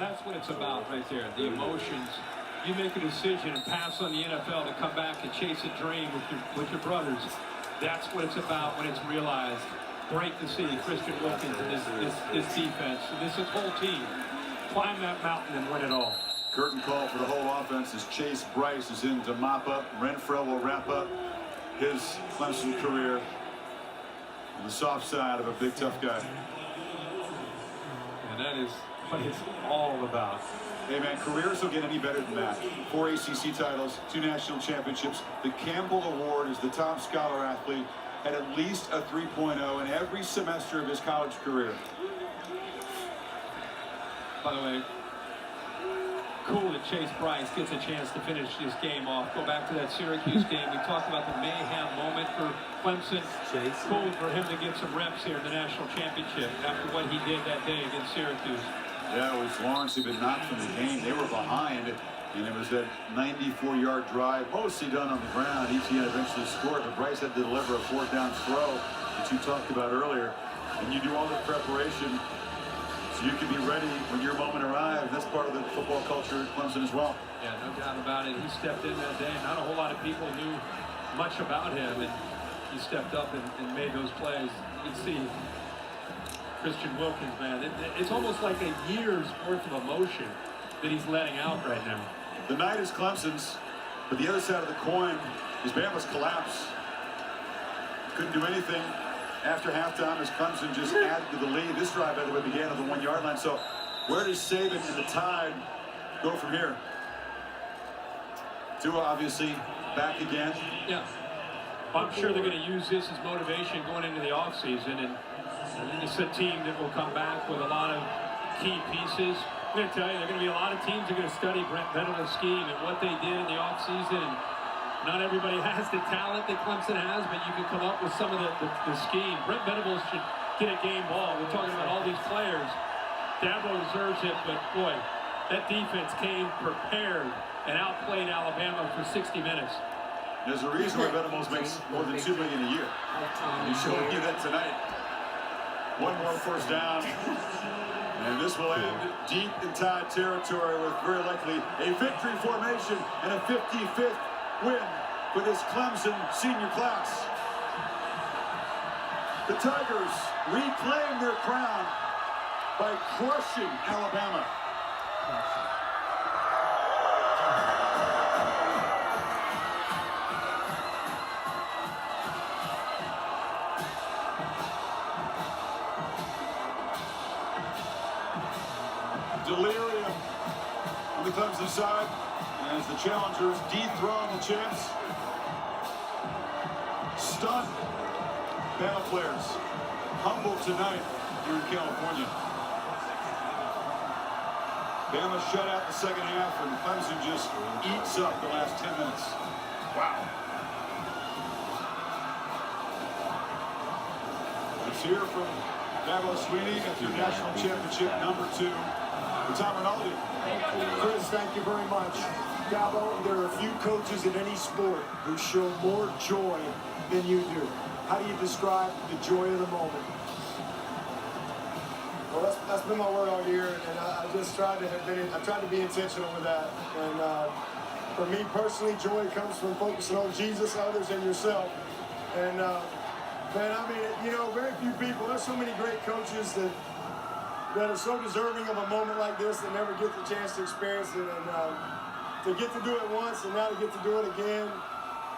That's what it's about right there, the emotions. You make a decision and pass on the NFL to come back and chase a dream with your brothers. That's what it's about when it's realized. Great to see Christian Wilkins and this defense, and this whole team climb that mountain and win it all. Curtain call for the whole offense as Chase Bryce is in to mop up. Renfro will wrap up his Clemson career on the soft side of a big, tough guy. And that is what it's all about. Hey, man, careers will get any better than that. 4 ACC titles, 2 national championships. The Campbell Award is the top scholar athlete, had at least a 3.0 in every semester of his college career. By the way, cool that Chase Bryce gets a chance to finish this game off. Go back to that Syracuse game. We talked about the mayhem moment for Clemson. Cool for him to get some reps here in the national championship after what he did that day against Syracuse. Yeah, it was Lawrence who'd been knocked from the game. They were behind, and it was that 94-yard drive, mostly done on the ground. ETN eventually scored, but Bryce had to deliver a 4th down throw that you talked about earlier. And you do all the preparation so you can be ready when your moment arrives. That's part of the football culture at Clemson as well. Yeah, no doubt about it. He stepped in that day. Not a whole lot of people knew much about him, and he stepped up and made those plays. You can see Christian Wilkins, man. It's almost like a year's worth of emotion that he's letting out right now. The night is Clemson's, but the other side of the coin is Bama's collapse. Couldn't do anything after halftime as Clemson just added to the lead. This drive, by the way, began at the 1-yard line. So where does Saban and the Tide go from here? Tua obviously back again. Yeah. I'm sure they're going to use this as motivation going into the offseason. And it's a team that will come back with a lot of key pieces. I'm going to tell you, there are going to be a lot of teams that are going to study Brent Venables' scheme and what they did in the offseason. And not everybody has the talent that Clemson has, but you can come up with some of the scheme. Brent Venables should get a game ball. We're talking about all these players. Dabo deserves it, but boy, that defense came prepared and outplayed Alabama for 60 minutes. There's a reason why Venables makes more than $2 million a year. He's showing you that tonight. One more 1st down. And this will end deep in Tide territory with very likely a victory formation and a 55th win for this Clemson senior class. The Tigers reclaim their crown by crushing Alabama. Delirium on the Clemson side as the challengers dethrone the champs. Stunned Bama players humbled tonight here in California. Bama shut out the second half and Clemson just eats up the last 10 minutes. Wow. Let's hear from Dabo Swinney at your national championship #2. Tom Rinaldi. Chris, thank you very much. Dabo, there are a few coaches in any sport who show more joy than you do. How do you describe the joy of the moment? Well, that's been my word all year, and I just tried to be intentional with that. And for me personally, joy comes from focusing on Jesus, others, and yourself. And man, I mean, you know, very few people. There's so many great coaches that are so deserving of a moment like this that never get the chance to experience it, and to get to do it once and now to get to do it again,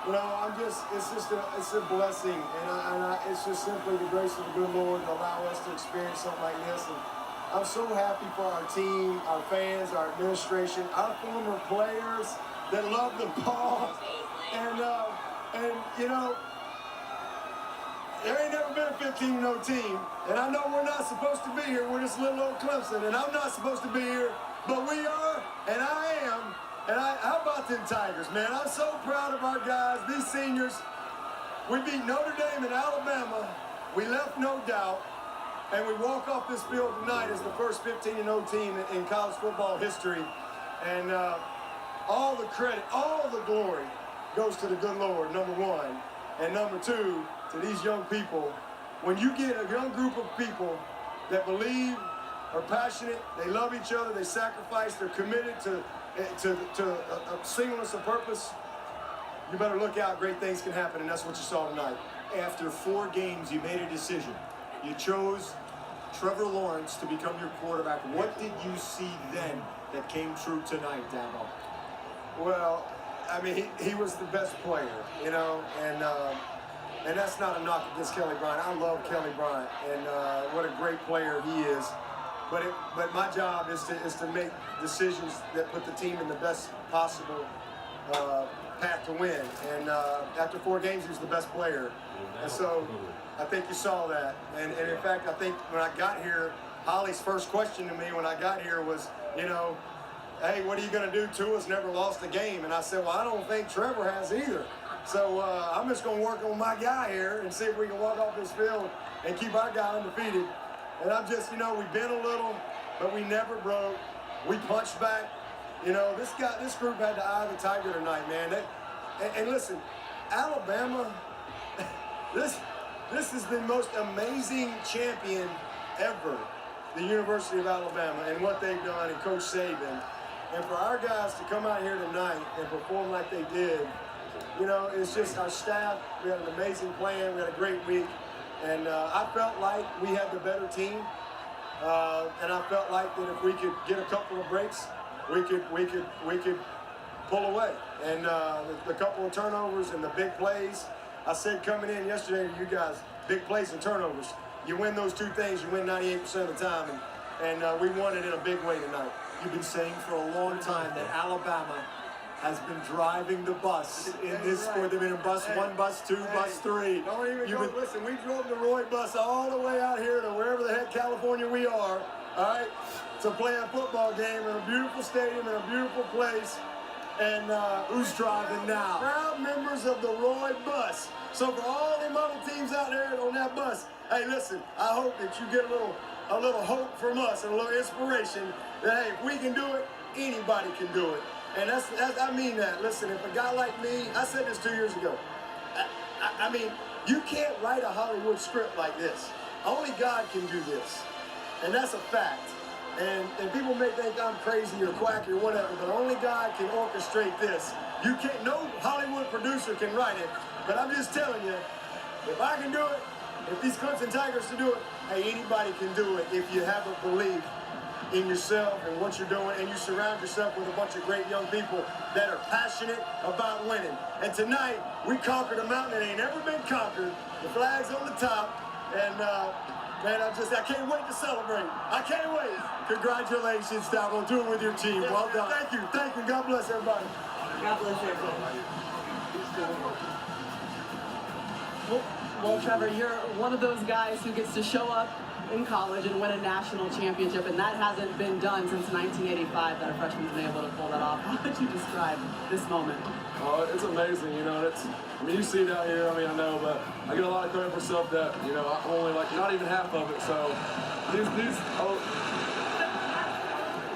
you know, it's a blessing, and it's just simply the grace of the good Lord to allow us to experience something like this. And I'm so happy for our team, our fans, our administration, our former players that love the ball, and you know, there ain't never been a 15-0 team, and I know we're not supposed to be here. We're just little old Clemson, and I'm not supposed to be here, but we are, and I am. And how about them Tigers, man? I'm so proud of our guys, these seniors. We beat Notre Dame and Alabama. We left no doubt, and we walk off this field tonight as the first 15-0 team in college football history. And all the credit, all the glory goes to the good Lord, #1. And #2, to these young people. When you get a young group of people that believe are passionate, they love each other, they sacrifice, they're committed to a singleness of purpose, you better look out, great things can happen, and that's what you saw tonight. After 4 games, you made a decision. You chose Trevor Lawrence to become your quarterback. What did you see then that came true tonight, Dabo? Well, I mean, he was the best player, you know, and that's not a knock against Kelly Bryant. I love Kelly Bryant, and what a great player he is. But my job is to make decisions that put the team in the best possible path to win. And after 4 games, he was the best player. And so I think you saw that. And in fact, I think when I got here, Holly's first question to me when I got here was, you know, hey, what are you going to do? Tua's never lost a game. And I said, well, I don't think Trevor has either. So I'm just going to work on my guy here and see if we can walk off this field and keep our guy undefeated. And I'm just, you know, we bent a little, but we never broke. We punched back. You know, this group had the eye of the tiger tonight, man. And listen, Alabama, this is the most amazing champion ever, the University of Alabama, and what they've done, and Coach Saban. And for our guys to come out here tonight and perform like they did, you know, it's just our staff. We had an amazing plan. We had a great week. And I felt like we had the better team. And I felt like that if we could get a couple of breaks, we could pull away. And the couple of turnovers and the big plays, I said coming in yesterday to you guys, big plays and turnovers. You win those 2 things, you win 98% of the time. And we won it in a big way tonight. You've been saying for a long time that Alabama has been driving the bus in this sport. They've been in bus 1, bus 2, bus 3. Don't even go. Listen, we drove the Roy bus all the way out here to wherever the heck California we are, all right, to play a football game in a beautiful stadium in a beautiful place. And who's driving now? Proud members of the Roy bus. So for all them other teams out there on that bus, hey, listen, I hope that you get a little hope from us and a little inspiration that, hey, if we can do it, anybody can do it. And that's I mean that. Listen, if a guy like me, I said this 2 years ago, I mean, you can't write a Hollywood script like this. Only God can do this. And that's a fact. And people may think I'm crazy or quacky or whatever, but only God can orchestrate this. You can't, no Hollywood producer can write it. But I'm just telling you, if I can do it, if these Clemson Tigers can do it, hey, anybody can do it if you have a belief in yourself and what you're doing, and you surround yourself with a bunch of great young people that are passionate about winning. And tonight, we conquered a mountain that ain't ever been conquered. The flag's on the top, and man, I can't wait to celebrate. I can't wait. Congratulations, Dabo. Do it with your team. Well done. Thank you. God bless everybody. God bless everybody. Well, Trevor, you're one of those guys who gets to show up in college and win a national championship, and that hasn't been done since 1985 that a freshman's been able to pull that off. How would you describe this moment? It's amazing, you know. I mean, you see it out here. I mean, I know, but I get a lot of credit for stuff that, you know, I'm only like not even half of it. So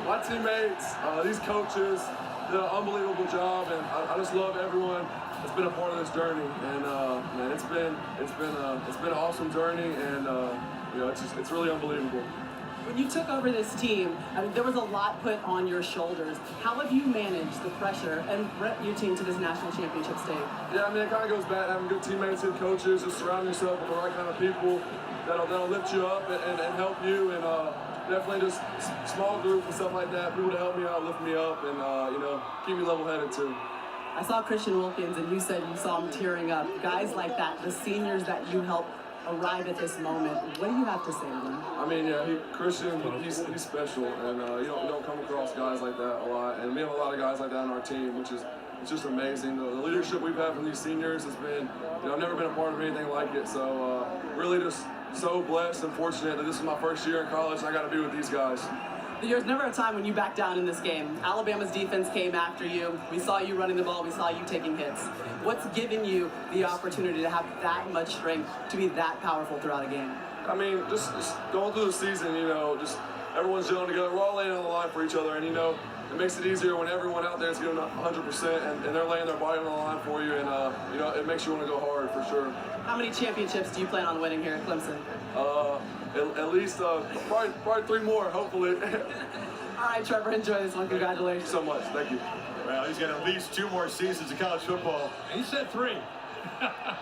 my teammates, these coaches did an unbelievable job, and I just love everyone that's been a part of this journey. And man, it's been an awesome journey, and you know, it's really unbelievable. When you took over this team, I mean, there was a lot put on your shoulders. How have you managed the pressure and brought your team to this national championship stage? Yeah, I mean, it kind of goes back to having good teammates, good coaches, just surround yourself with the right kind of people that'll lift you up and help you, and definitely just small groups and stuff like that, people to help me out, lift me up, and you know, keep me level-headed too. I saw Christian Wilkins, and you said you saw him tearing up. Guys like that, the seniors that you helped arrive at this moment, what do you have to say to them? I mean, yeah, Christian, he's special, and you don't come across guys like that a lot, and we have a lot of guys like that on our team, which is it's just amazing. The leadership we've had from these seniors has been, you know, I've never been a part of anything like it, so really just so blessed and fortunate that this is my first year in college and I got to be with these guys. There's never a time when you back down in this game. Alabama's defense came after you. We saw you running the ball. We saw you taking hits. What's given you the opportunity to have that much strength, to be that powerful throughout a game? I mean, just going through the season, you know, just everyone's gelling together. We're all laying on the line for each other, and, you know, it makes it easier when everyone out there is giving 100% and they're laying their body on the line for you, and, you know, it makes you want to go hard for sure. How many championships do you plan on winning here at Clemson? at least probably 3 more, hopefully. All right, Trevor, enjoy this one. Congratulations. Thank you so much. Thank you. Well, he's got at least 2 more seasons of college football. He said 3.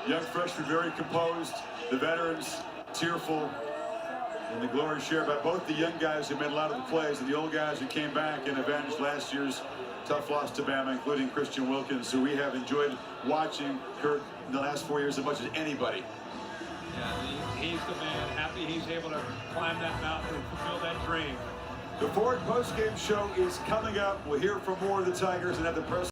Young freshman, very composed. The veterans, tearful. And the glory shared by both the young guys who made a lot of the plays and the old guys who came back and avenged last year's tough loss to Bama, including Christian Wilkins, who we have enjoyed watching, Kurt, in the last 4 years as much as anybody. Yeah, he's the man. Happy he's able to climb that mountain and fulfill that dream. The Ford postgame show is coming up. We'll hear from more of the Tigers and have the press.